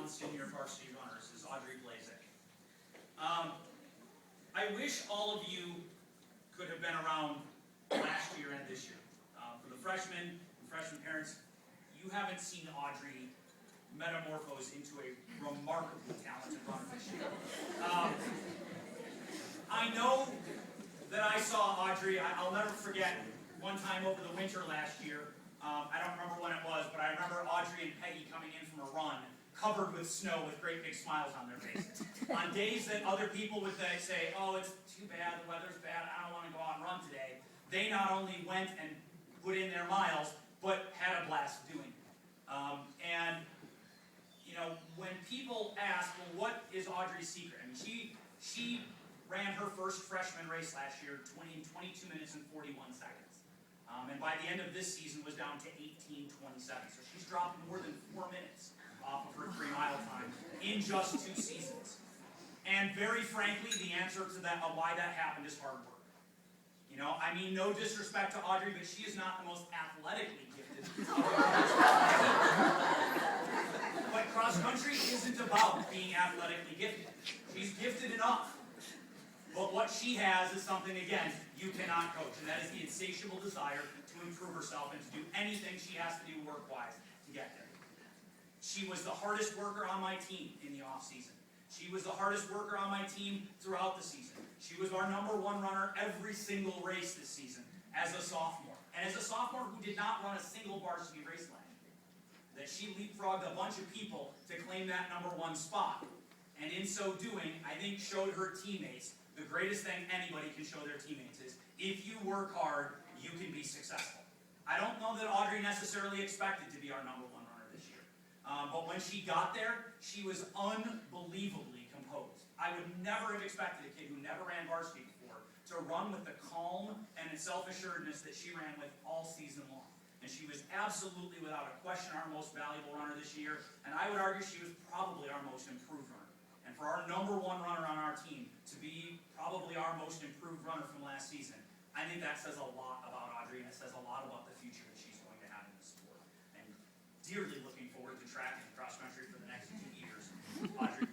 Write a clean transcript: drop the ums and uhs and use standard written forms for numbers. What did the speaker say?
round senior varsity runners is Audrey Blazek. I wish all of you could have been around last year and this year. For the freshmen and freshman parents, you haven't seen Audrey metamorphose into a remarkably talented runner this year. I know that I saw Audrey, I'll never forget one time over the winter last year. I don't remember when it was, but I remember Audrey and Peggy coming in from a run covered with snow with great big smiles on their faces. On days that other people would say, oh, it's too bad, the weather's bad, I don't want to go out and run today, they not only went and put in their miles, but had a blast doing it. And, you know, when people ask, well, what is Audrey's secret? I mean, she ran her first freshman race last year in 22 minutes and 41 seconds. And by the end of this season was down to 18:27. So she's dropped more than 4 minutes off of her 3-mile time in just 2 seasons. And very frankly, the answer to that, why that happened, is hard work. You know, I mean, no disrespect to Audrey, but she is not the most athletically gifted. But cross country isn't about being athletically gifted. She's gifted enough. But what she has is something, again, you cannot coach, and that is the insatiable desire to improve herself and to do anything she has to do work-wise to get there. She was the hardest worker on my team in the off-season. She was the hardest worker on my team throughout the season. She was our #1 runner every single race this season as a sophomore. And as a sophomore who did not run a single varsity race last year. That she leapfrogged a bunch of people to claim that #1 spot. And in so doing, I think showed her teammates the greatest thing anybody can show their teammates is, if you work hard, you can be successful. I don't know that Audrey necessarily expected to be our #1 runner this year. But when she got there, she was unbelievably composed. I would never have expected a kid who never ran varsity before to run with the calm and self-assuredness that she ran with all season long. And she was absolutely, without a question, our most valuable runner this year. And I would argue she was probably our most improved runner. And for our #1 runner on our team to be probably our most improved runner from last season, I think that says a lot about Audrey, and it says a lot about the future that she's going to have in the sport. And dearly looking forward to track and cross country for the next 2 years. Audrey